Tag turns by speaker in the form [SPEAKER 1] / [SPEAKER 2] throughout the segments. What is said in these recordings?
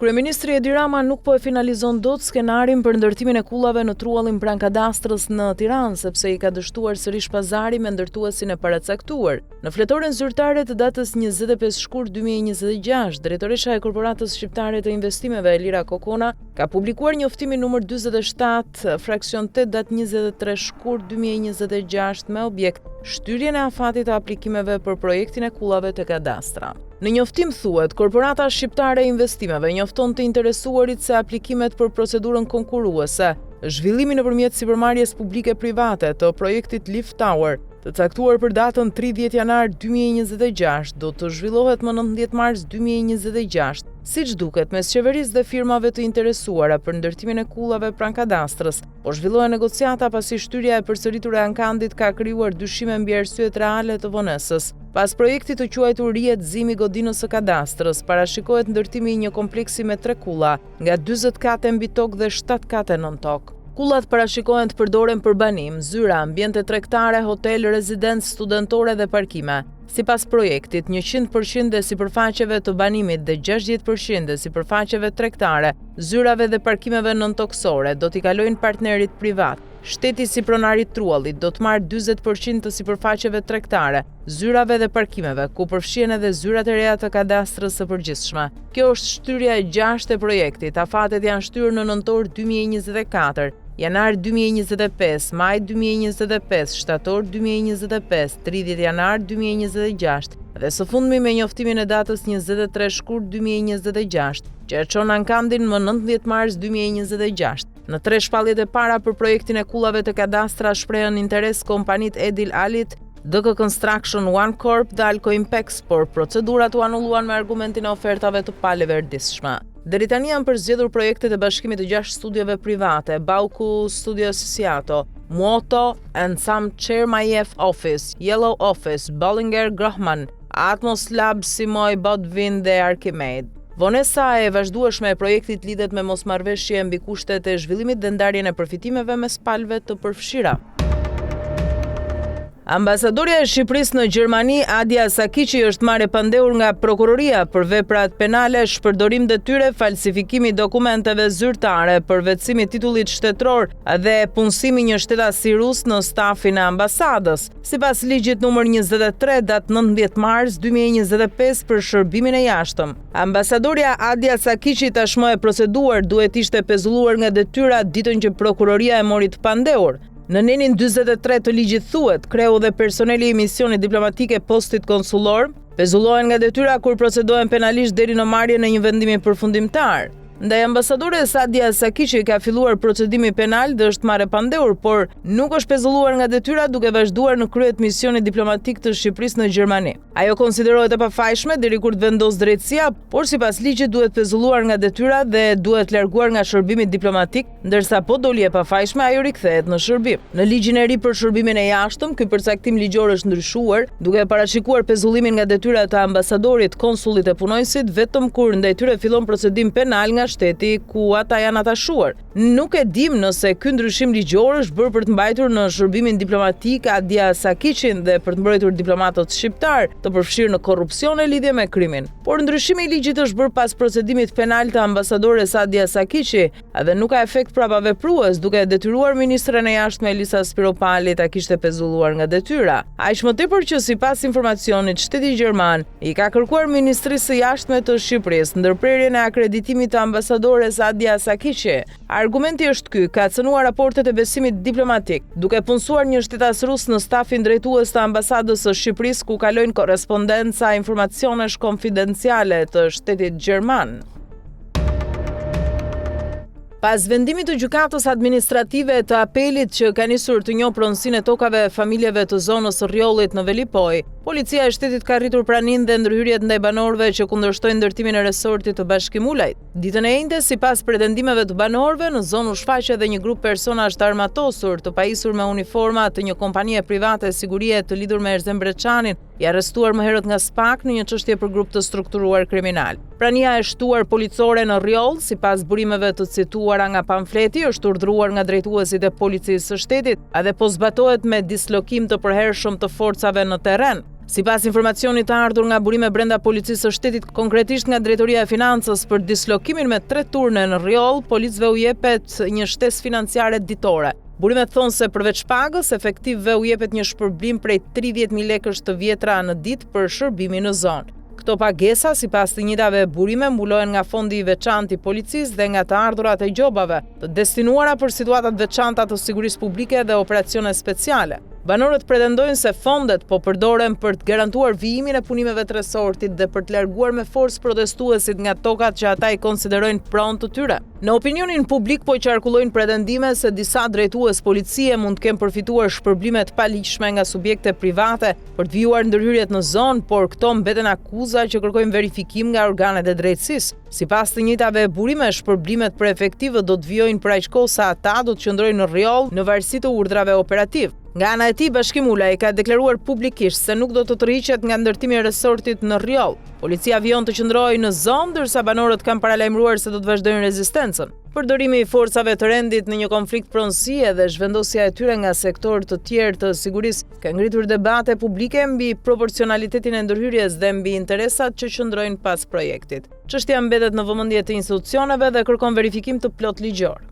[SPEAKER 1] Kryeministri Edi Rama nuk po e finalizon dot skenarin për ndërtimin e kullave në truallin pranë kadastrës në Tiranë, sepse i ka dështuar sërish pazari me ndërtuesin e paracaktuar. Në fletoren zyrtare të datës 25 shkurt 2026, drejtoresha e Korporatës Shqiptare të Investimeve Elira Kokona ka publikuar njoftimin numër 47 fraksion 8 datë 23 shkurt 2026 me objekt shtyrjen e afatit të aplikimeve për projektin e kullave të kadastra. Në njoftim thuhet, Korporata Shqiptare e Investimeve njofton të interesuarit se aplikimet për procedurën konkurruese, zhvillimi nëpërmjet sipërmarrjes publike-private të projektit Lift Tower, të caktuar për datën 30 janar 2026, do të zhvillohet më 19 mars 2026, siç duket mes qeverisë dhe firmave të interesuara për ndërtimin e kullave pranë kadastrës, po zhvillohen negociata pasi shtyrja e përsëritur e ankandit ka krijuar dyshime mbi arsyet reale të vonesës. Pas projektit të quajtur rihetëzimi godinës së kadastrës, parashikohet ndërtimi i një kompleksi me 3 kulla, nga 40 kate mbi tokë dhe 7 kate nën tokë. Kullat parashikohen të përdoren për banim, zyra, ambiente tregtare, hotel, rezidencë studentore dhe parkime. Sipas projektit, 100% e sipërfaqeve të banimit dhe 60% e sipërfaqeve tregtare, zyrave dhe parkimeve nëntoksore do t'i kalojnë partnerit privat. Shteti si pronarit truallit do të marrë 40% të sipërfaqeve tregtare, zyrave dhe parkimeve, ku përfshihen edhe zyrat e reja të kadastrës së përgjithshme. Kjo është shtyrja e 6 e projektit. Afatet janë shtyrë në nëntor 2024, janar 2025, maj 2025, shtator 2025, 30 janar 2026 dhe së fundmi me njoftimin e datës 23 shkurt 2026, që e çon ankandin më 19 mars 2026. Në 3 shpalljet e para për projektin e kullave të kadastra shprehën interes kompanitë Edil Alit, DK Construction One Corp dhe Alco Impex, por procedurat u anulluan me argumentin e ofertave të paleverdishme. Deri tani janë përzgjedhur projektet e bashkimit të 6 studiove private, Bauku Studios Siato, Muoto and Sam Chermayev Office, Yellow Office, Bollinger Grohman, Atmos Lab, Simoy Bodvin dhe Archimede. Vonesa e vazhdueshme e projektit lidhet me mosmarrveshje mbi kushtet e zhvillimit dhe ndarjen e përfitimeve mes palëve të përfshira. Ambasadorja e Shqipërisë në Gjermani, Adia Sakiqi, është marrë pandehur nga prokuroria për veprat penale, shpërdorim detyre, falsifikimi dokumenteve zyrtare, përvetësimi titullit shtetëror dhe punësimi një shtetas rus në stafin e ambasadës. Sipas ligjit numër 23 datë 19 mars 2025 për shërbimin e jashtëm. Ambasadorja Adia Sakiqi tashmë e proceduar duhet ishte pezulluar nga detyra ditën që prokuroria e mori të pandehur. Në nenin 43 të ligjit thuhet, kreu dhe personeli i misionit diplomatike postit konsullor pezullohen nga detyra kur procedohen penalisht deri në marrjen e një vendimi përfundimtar. Ndaj ambasadores Adia Sakiqi ka filluar procedimi penal dhe është marrë pandehur, por nuk është pezulluar nga detyra duke vazhduar në krye të misionit diplomatik të Shqipërisë në Gjermani. Ajo konsiderohet e pafajshme deri kur të vendos drejtësia, por sipas ligjit duhet pezulluar nga detyra dhe duhet larguar nga shërbimi diplomatik, ndërsa po doli e pafajshme ajo rikthehet në shërbim. Në ligjin e ri për shërbimin e jashtëm, ky përcaktim ligjor është ndryshuar, duke parashikuar pezullimin nga detyra të ambasadorit, konsullit e punojësit vetëm kur ndaj tyre fillon procedim penal nga shteti ku ata janë atashuar. Nuk e dim nëse ky ndryshim ligjor është bërë për të mbajtur në shërbimin diplomatik Adia Sakiqin dhe për të mbrojtur diplomatët shqiptar të përfshirë në korrupsion e lidhje me krimin. Por ndryshimi i ligjit është bërë pas procedimit penal të ambasadores Adia Sakiqi dhe nuk ka efekt prapa veprues, duke detyruar ministren e jashtme Elisa Spiropali ta kishte pezulluar nga detyra. Aq më tepër që sipas informacionit, shteti gjerman i ka kërkuar Ministrisë së Jashtme të Shqipërisë ndërprerjen e akreditimit të ambasadores Adia Sakiqi. Argumenti është ky, ka cënuar raportet e besimit diplomatik, duke punësuar një shtetas rus në stafin drejtues të ambasadës së Shqipërisë ku kalojnë korrespondenca informacionesh konfidenciale të shtetit gjerman. Pas vendimit të gjykatës administrative të apelit që ka nisur të njohë pronësinë e tokave familjeve të zonës Rjollit në Velipoj, policia e shtetit ka rritur praninë dhe ndërhyrjet ndaj banorëve që kundërshtojnë ndërtimin e resortit të Bashkimulajt. Ditën e njëjtë, sipas pretendimeve të banorëve, në zonë u shfaq edhe një grup personazh të armatosur, të pajisur me uniforma të një kompanie private sigurie të lidhur me Erzem Breçanin, i arrestuar më herët nga SPAK në një çështje për grup të strukturuar kriminal. Prania e shtuar policore në Rjoll, sipas burimeve të cituara nga pamfleti, është urdhëruar nga drejtuesit e policisë së shtetit dhe po zbatohet me dislokim të përhershëm të forcave në terren. Sipas informacionit të ardhur nga burime brenda policisë së shtetit, konkretisht nga Drejtoria e Financës për dislokimin me 3 turne në Rjoll, policëve u jepet një shtesë financiare ditore. Burimet thonë se përveç pagës, efektivve u jepet një shpërblim prej 30.000 lekësh të vjetra në ditë për shërbimin në zonë. Këto pagesa, sipas të njëjtave burime, mbulohen nga fondi i veçantë i policisë dhe nga të ardhurat e gjobave, të destinuara për situatat veçanta të sigurisë publike dhe operacione speciale. Banorët pretendojnë se fondet po përdoren për të garantuar vijimin e punimeve të resortit dhe për të larguar me forcë protestuesit nga tokat që ata i konsiderojnë pronë të tyre. Në opinionin publik po qarkullojnë pretendime se disa drejtues policie mund të kenë përfituar shpërblime të paligjshme nga subjekte private për të vijuar ndërhyrjet në zonë, por këto mbeten akuza që kërkojnë verifikim nga organet e drejtësisë. Sipas të njëjtave burime, shpërblimet për efektivë do të vijojnë për aq kohë sa ata do të qëndrojnë në Rjoll në varësi të urdhrave operativ. Nga ana e tij, Bashkim Ulaj ka deklaruar publikisht se nuk do të tërhiqet nga ndërtimi i resortit në Rjoll. Policia vijon të qëndrojë në zonë, ndërsa banorët kanë paralajmëruar se do të vazhdojnë rezistencën. Përdorimi i forcave të rendit në një konflikt pronësie dhe zhvendosja e tyre nga sektorë të tjerë të sigurisë ka ngritur debate publike mbi proporcionalitetin e ndërhyrjes dhe mbi interesat që qëndrojnë pas projektit. Çështja mbetet në vëmendje të institucioneve dhe kërkon verifikim të plot ligjor.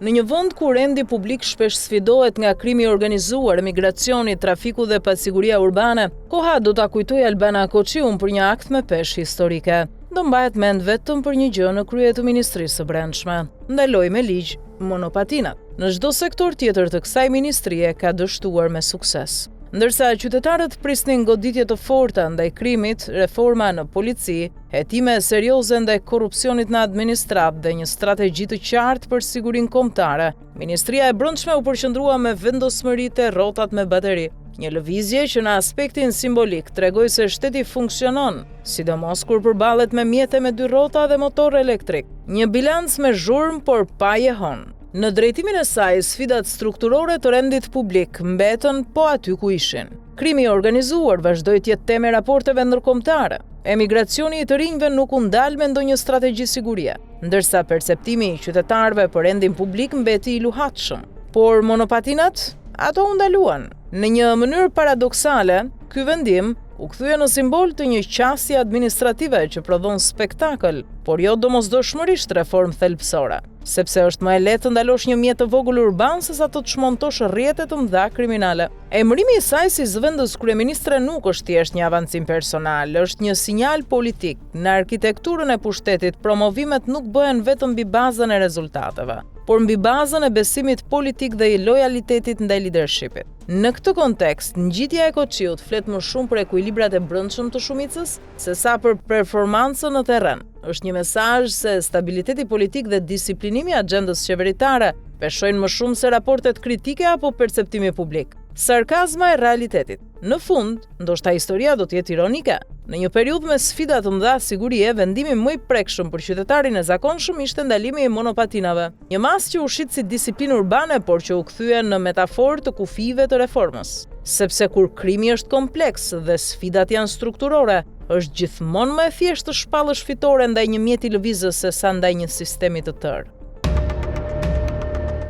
[SPEAKER 1] Në një vend ku rendi publik shpesh sfidohet nga krimi i organizuar, migracioni, trafiku dhe pasiguria urbane, koha do ta kujtojë Albana Koçiun për një akt me peshë historike. Do mbahet mend vetëm për një gjë në krye të Ministrisë së Brendshme: ndaloi me ligj monopatinat. Në çdo sektor tjetër të kësaj ministrie ka dështuar me sukses. Ndërsa qytetarët prisnin goditje të forta ndaj krimit, reforma në polici, hetime serioze ndaj korrupsionit në administrat dhe një strategji të qartë për sigurinë kombëtare, Ministria e Brendshme u përqendrua me vendosmëri te rrotat me bateri. Një lëvizje që në aspektin simbolik tregoi se shteti funksionon, sidomos kur përballet me mjete me 2 rrota dhe motor elektrik. Një bilans me zhurmë por pa jehon. Në drejtimin e saj, sfidat strukturore të rendit publik mbetën po aty ku ishin. Krimi i organizuar vazhdoi të jetë temë raporteve ndërkombëtare. Emigracioni i të rinjve nuk u ndal me ndonjë strategji sigurie, ndërsa perceptimi i qytetarëve për rendin publik mbeti i luhatshëm. Por monopatinat, ato u ndaluan. Në një mënyrë paradoksale, ky vendim u kthye në simbol të një qasje administrative që prodhon spektakël, por jo domosdoshmërisht reformë thelbësore, sepse është më e lehtë të ndalosh një mjet të vogël urban se sa të çmontosh rrjete të mëdha kriminale. Emërimi i saj si zëvendës kryeministre nuk është thjesht një avancim personal, është një sinjal politik. Në arkitekturën e pushtetit, promovimet nuk bëhen vetëm mbi bazën e rezultateve, por mbi bazën e besimit politik dhe i lojalitetit ndaj leadershipit. Në këtë kontekst, ngjitja e Koçiut flet më shumë për ekuilibrat e brendshëm të shumicës se sa për performancën në terren. Është një mesazh se stabiliteti politik dhe disiplinimi i agjendës qeveritare peshojnë më shumë se raportet kritike apo perceptimi publik. Sarkazma e realitetit. Në fund, ndoshta historia do të jetë ironike. Në një periudhë me sfida të mëdha sigurie, vendimi më i prekshëm për qytetarin e zakonshëm ishte ndalimi i monopatinave. Një mas që u shit si disiplinë urbane, por që u kthye në metaforë të kufive të reformës. Sepse kur krimi është kompleks dhe sfidat janë strukturore, është gjithmonë më e thjeshtë të shpallësh fitore ndaj një mjeti lëvizës se sa ndaj një sistemi të tërë.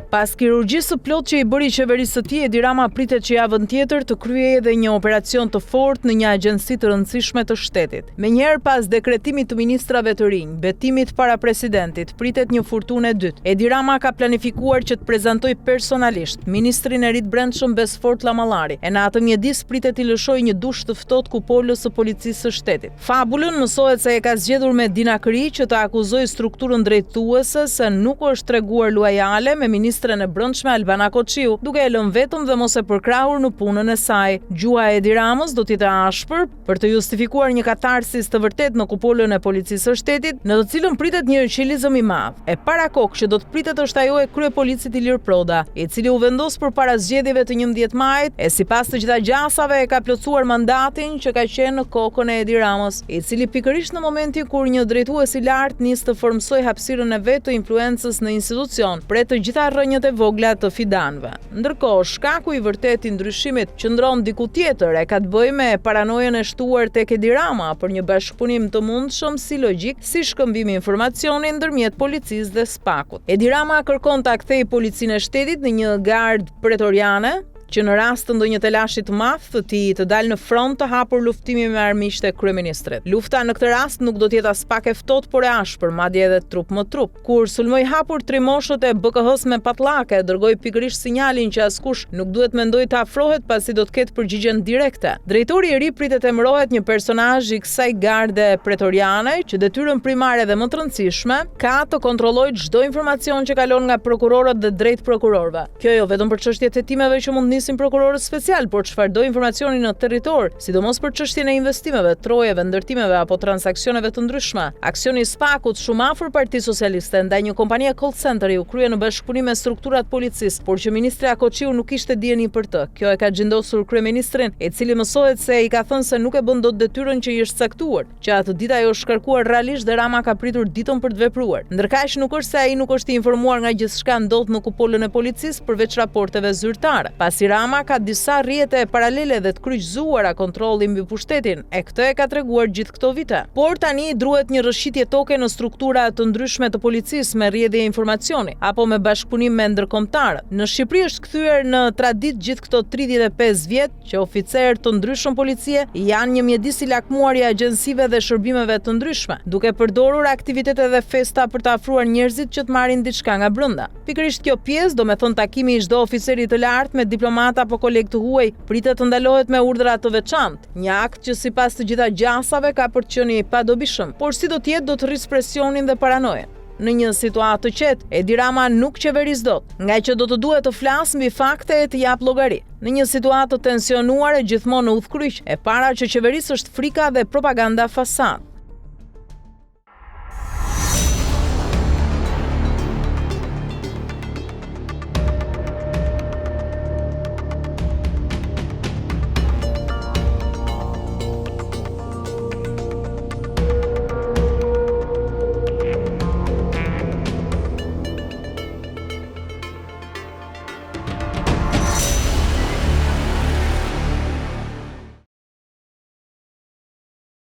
[SPEAKER 1] Pas kirurgjisë së plot që i bëri qeverisë së tij, Edi Rama pritet që javën tjetër të kryejë edhe një operacion të fortë në një agjenci të rëndësishme të shtetit. Menjëherë pas dekretimit të ministrave të rinj, betimit para presidentit, pritet një furtunë e dytë. Edi Rama ka planifikuar që të prezantojë personalisht ministrin e rit brendshëm Besfort Llamallari. E në atë mjedis pritet i lëshojë një dush të ftohtë kupolës së policisë së shtetit. Fabulën mësohet se e ka zgjedhur me dinakëri që të akuzojë strukturën drejtuese se nuk është treguar luajale me ministrin e brendshme Albana Koçiu, duke e lënë vetëm dhe mos e përkrahur në punën e saj. Gjua e Edi Ramës do të jetë ashpër për të justifikuar një katarsis të vërtet në kupolën e policisë së shtetit, në të cilën pritet një qelizëm i madh. E para kokë që do të pritet është ajo e kryepolicit Ilir Proda, i cili u vendos përpara zgjedhjeve të 11 majit, e sipas të gjitha gjasave e ka plotësuar mandatin që ka qenë në kokën e Edi Ramës, i cili pikërisht në momentin kur një drejtues i lartë nis të formsoj hapësirën e vet të influencës në institucion, pret të gjitha rrënjët e vogla të fidanëve. Ndërkohë, shkaku i vërtet i ndryshimit qëndron diku tjetër, e ka të bëjë me paranojen e shtuar tek Edi Rama për një bashkëpunim të mundshëm si logjik si shkëmbimi informacioni ndërmjet policisë dhe SPAK-ut. Edi Rama kërkon ta kthejë policinë e shtetit në një gardë pretoriane, që në rast të ndonjë telashi të madh të dalë në front të hapur luftimi me armiqtë e kryeministrit. Lufta në këtë rast nuk do të jetë as pak e ftohtë, por e ashpër, madje edhe trup më trup. Kur sulmoi hapur trimoshët e BKH-s me patllake, dërgoi pikërisht sinjalin që askush nuk duhet mendoj të afrohet pasi do të ketë përgjigjen direkte. Drejtori i ri pritet të emërohet një personazh i kësaj garde pretoriane që detyrën primare dhe më të rëndësishme ka të kontrollojë çdo informacion që kalon nga prokurorët dhe drejt prokurorëve. Kjo jo vetëm për çështjet e hetimeve që mund nisin prokurorët special, por çfarëdo informacioni në territor, sidomos për çështjen e investimeve, trojeve, ndërtimeve apo transaksioneve të ndryshme. Aksioni i SPAK-ut shumë afër Partisë Socialiste ndaj një kompanie call centeri u krye në bashkëpunim me strukturat policisë, por që ministri Akoqiu nuk kishte dieni për të. Kjo e ka gjendosur kryeministrin, i cili mësohet se i ka thënë se nuk e bën dot detyrën që i është caktuar, që atë ditë ajo shkarkuar realisht dhe Rama ka pritur ditën për të vepruar. Ndërkaq nuk është se ai nuk është i informuar nga gjithçka ndodh në kupolën e policisë përveç raporteve zyrtare, pasi Rama ka disa rrjete paralele dhe të kryqëzuara kontrolli mbi pushtetin, e këtë e ka treguar gjithë këto vite. Por tani druhet një rrëshqitje toke në struktura të ndryshme të policisë me rrjedhje informacioni apo me bashkëpunim me ndërkombëtarët. Në Shqipëri është kthyer në tradit gjithë këto 35 vjet që oficerë të ndryshëm policie janë një mjedis i lakmuar i agjensive dhe shërbimeve të ndryshme, duke përdorur aktivitete dhe festa për të afruar njerëzit që të marrin diçka nga brenda. Pikërisht kjo pjesë, do me thënë takimi i çdo oficeri të lartë me diplomat apo kolegë të huaj, pritet të ndalohet me urdhra të veçantë, një akt që sipas të gjitha gjasave ka për të qenë i padobishëm, por si do të jetë do të rrisë presionin dhe paranojen. Në një situatë të qetë, Edi Rama nuk qeveris dot, nga që do të duhet të flasë mbi fakte e të jap llogari. Në një situatë të tensionuar e gjithmonë në udhkryq, e para që qeverisë është frika dhe propaganda fasad.